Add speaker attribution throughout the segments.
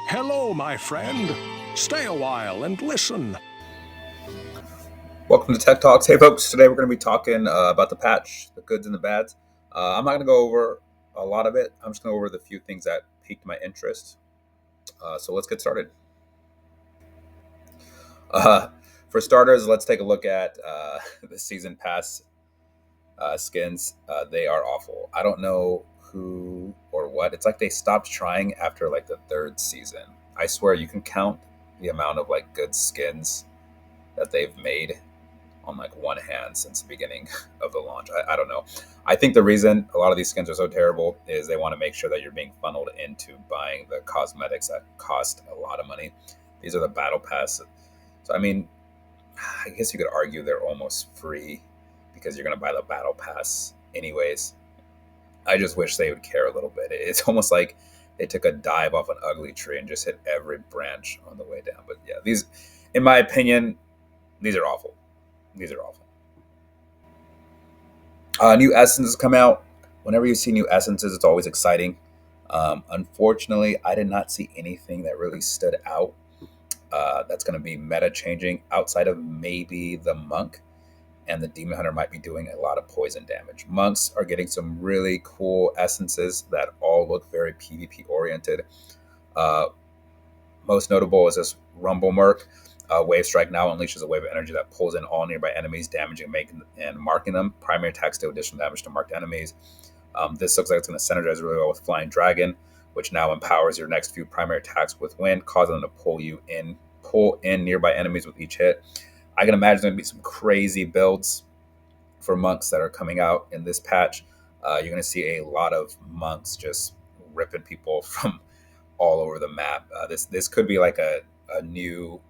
Speaker 1: Hello, my friend. Stay a while and listen.
Speaker 2: Welcome to Tek-Talks. Hey, folks. Today we're going to be talking about the patch, the goods and the bads. I'm not going to go over a lot of it. I'm just going to go over the few things that piqued my interest. So let's get started. Uh, for starters, let's take a look at the season pass skins. They are awful. I don't know who or what. It's like they stopped trying after like the third season. I swear you can count the amount of like good skins that they've made on like one hand since the beginning of the launch. I don't know. I think the reason a lot of these skins are so terrible is they want to make sure that you're being funneled into buying the cosmetics that cost a lot of money. These are the battle pass. So I mean, I guess you could argue they're almost free because you're going to buy the battle pass anyways. I just wish they would care a little bit. It's almost like they took a dive off an ugly tree and just hit every branch on the way down. But yeah, these, in my opinion, these are awful. These are awful. New essences come out. Whenever you see new essences, it's always exciting. Unfortunately, I did not see anything that really stood out. That's going to be meta changing outside of maybe the monk and the demon hunter might be doing a lot of poison damage. Monks are getting some really cool essences that all look very PvP oriented. Uh, Most notable is this Rumble Merc. Wave Strike now unleashes a wave of energy that pulls in all nearby enemies, damaging, making, and marking them. Primary attacks do additional damage to marked enemies. This looks like it's going to synergize really well with Flying Dragon, which now empowers your next few primary attacks with wind, causing them to pull in nearby enemies with each hit. I can imagine there's going to be some crazy builds for monks that are coming out in this patch. You're going to see a lot of monks just ripping people from all over the map. This could be like a new.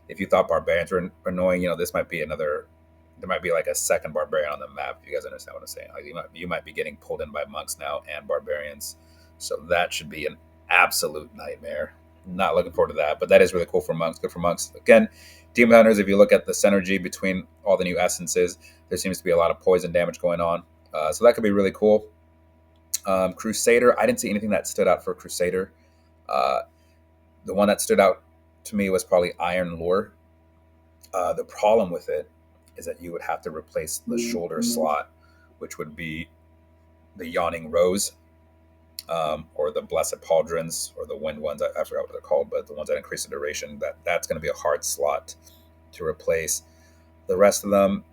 Speaker 2: If you thought barbarians were annoying, this might be another. There might be like a second barbarian on the map. If you guys understand what I'm saying, like you might be getting pulled in by monks now and barbarians, so that should be an absolute nightmare. Not looking forward to that, but that is really cool for monks. Good for monks. Again, demon hunters. If you look at the synergy between all the new essences, there seems to be a lot of poison damage going on, so that could be really cool. Crusader. I didn't see anything that stood out for Crusader. Uh, the one that stood out to me was probably Iron Lure. The problem with it is that you would have to replace the shoulder slot, which would be the Yawning Rose, or the Blessed Pauldrons, or the Wind ones. I forgot what they're called, but the ones that increase the duration. That's going to be a hard slot to replace. The rest of them,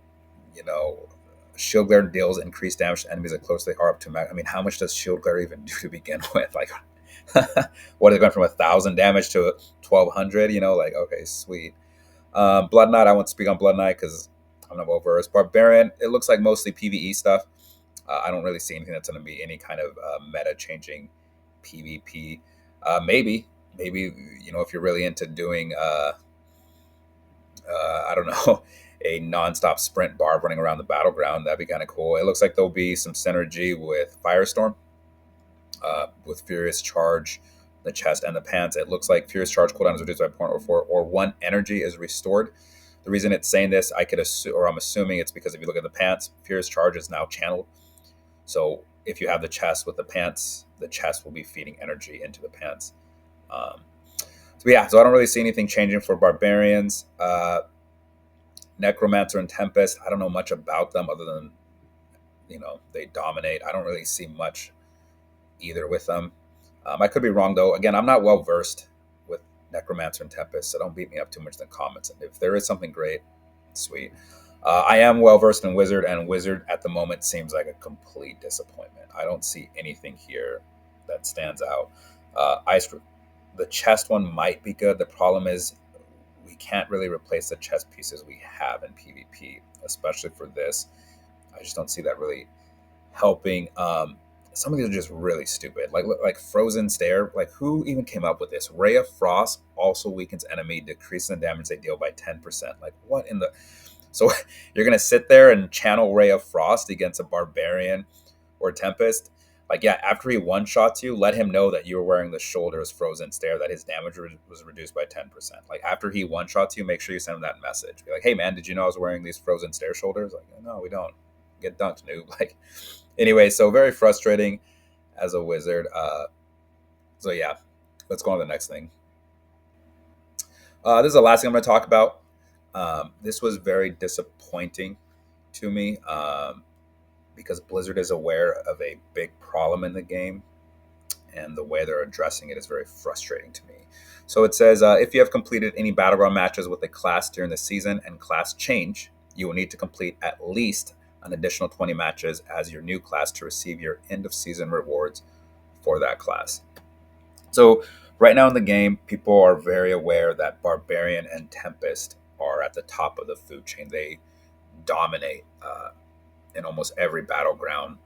Speaker 2: Shield Glare deals increased damage to enemies that closely are up to max. I mean, how much does Shield Glare even do to begin with? Like, what is it going from 1,000 damage to 1,200? Okay, sweet. Blood Knight, I won't speak on Blood Knight because I'm not well versed. Barbarian, it looks like mostly PvE stuff. I don't really see anything that's going to be any kind of meta changing PvP. Maybe if you're really into doing, I don't know, a non-stop sprint barb running around the battleground, that'd be kind of cool. It looks like there'll be some synergy with Firestorm, with Furious Charge, the chest and the pants. It looks like Furious Charge cooldown is reduced by 0.04, or 1 energy is restored. The reason it's saying this, I'm assuming it's because if you look at the pants, Furious Charge is now channeled. So if you have the chest with the pants, the chest will be feeding energy into the pants. So I don't really see anything changing for barbarians. Necromancer and Tempest, I don't know much about them other than they dominate. I don't really see much either with them. I could be wrong though. Again, I'm not well versed with Necromancer and Tempest, so don't beat me up too much in the comments. And if there is something great, sweet. I am well versed in Wizard, and Wizard at the moment seems like a complete disappointment. I don't see anything here that stands out. The chest one might be good. The problem is we can't really replace the chest pieces we have in PvP, especially for this. I just don't see that really helping. Some of these are just really stupid. Like Frozen Stare. Like, who even came up with this? Ray of Frost also weakens enemy, decreasing the damage they deal by 10%. Like, what in the... So you're going to sit there and channel Ray of Frost against a Barbarian or Tempest? Like, yeah, after he one-shots you, let him know that you were wearing the Shoulders Frozen Stare, that his damage was reduced by 10%. Like, after he one-shots you, make sure you send him that message. Be like, hey, man, did you know I was wearing these Frozen Stare shoulders? Like, no, we don't. Get dunked, noob. Like, anyway, so very frustrating as a wizard. So yeah, let's go on to the next thing. This is the last thing I'm going to talk about. This was very disappointing to me because Blizzard is aware of a big problem in the game, and the way they're addressing it is very frustrating to me. So it says if you have completed any battleground matches with a class during the season and class change, you will need to complete at least an additional 20 matches as your new class to receive your end of season rewards for that class. So right now in the game, people are very aware that Barbarian and Tempest are at the top of the food chain. They dominate in almost every battleground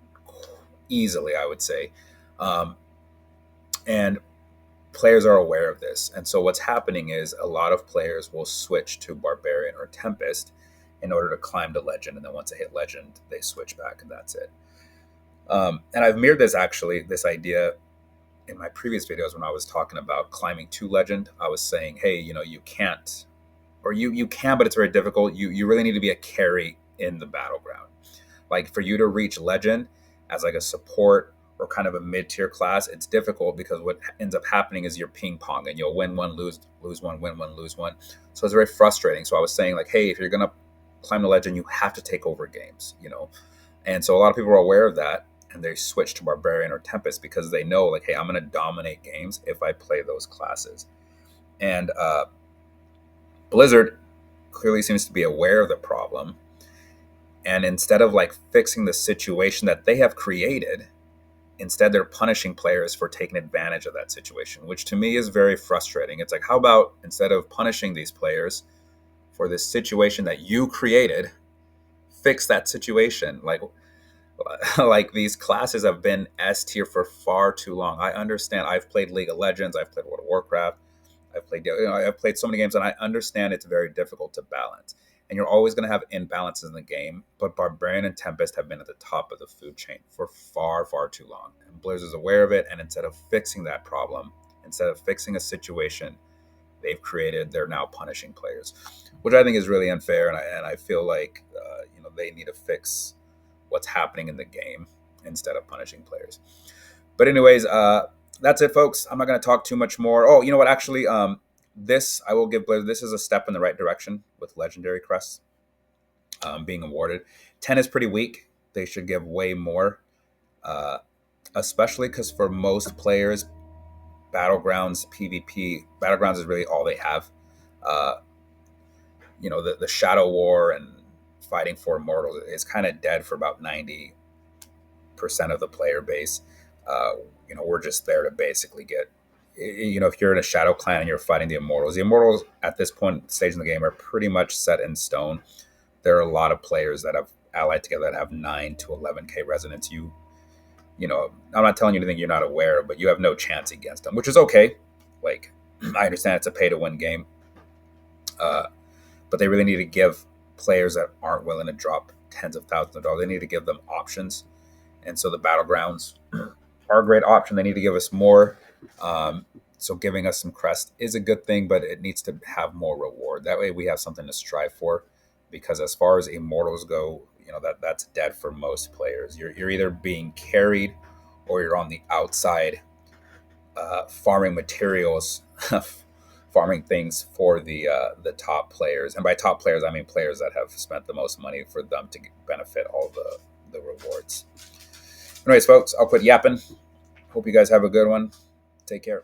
Speaker 2: easily, I would say. Um, and players are aware of this. And so what's happening is a lot of players will switch to Barbarian or Tempest in order to climb to Legend. And then once they hit Legend, they switch back and that's it. And I've mirrored this idea in my previous videos when I was talking about climbing to Legend. I was saying, hey, you can't, or you can, but it's very difficult. You really need to be a carry in the battleground. Like for you to reach Legend as like a support or kind of a mid-tier class, it's difficult because what ends up happening is you're ping pong and you'll win one, lose one, win one, lose one. So it's very frustrating. So I was saying like, hey, if you're gonna climb the Legend, you have to take over games, And so a lot of people are aware of that, and they switch to Barbarian or Tempest because they know like, hey, I'm gonna dominate games if I play those classes. And Blizzard clearly seems to be aware of the problem. And instead of like fixing the situation that they have created, instead they're punishing players for taking advantage of that situation, which to me is very frustrating. It's like, how about instead of punishing these players for this situation that you created, fix that situation? Like these classes have been S tier for far too long. I understand. I've played League of Legends. I've played World of Warcraft. I've played so many games, and I understand it's very difficult to balance. And you're always going to have imbalances in the game. But Barbarian and Tempest have been at the top of the food chain for far, far too long. And Blizzard is aware of it. And instead of fixing that problem, instead of fixing a situation they've created, they're now punishing players, which I think is really unfair. And I feel like they need to fix what's happening in the game instead of punishing players. But anyways, that's it, folks. I'm not going to talk too much more. Oh, you know what? Actually, this I will give Blizzard. This is a step in the right direction with legendary crests being awarded. 10 is pretty weak. They should give way more, especially because for most players, Battlegrounds is really all they have. The Shadow War and fighting for Immortal is kind of dead for about 90% of the player base. We're just there to basically get, if you're in a Shadow clan and you're fighting the Immortals at this point stage in the game are pretty much set in stone. There are a lot of players that have allied together that have 9 to 11k resonance. I'm not telling you anything you're not aware of, but you have no chance against them, which is okay. Like, I understand it's a pay to win game, but they really need to give players that aren't willing to drop tens of thousands of dollars, they need to give them options. And so the Battlegrounds are a great option. They need to give us more. So giving us some crest is a good thing, but it needs to have more reward. That way we have something to strive for, because as far as Immortals go, that's dead for most players. You're either being carried or you're on the outside farming materials, farming things for the top players. And by top players, I mean players that have spent the most money for them to benefit all the rewards. Anyways, folks, I'll quit yapping. Hope you guys have a good one. Take care.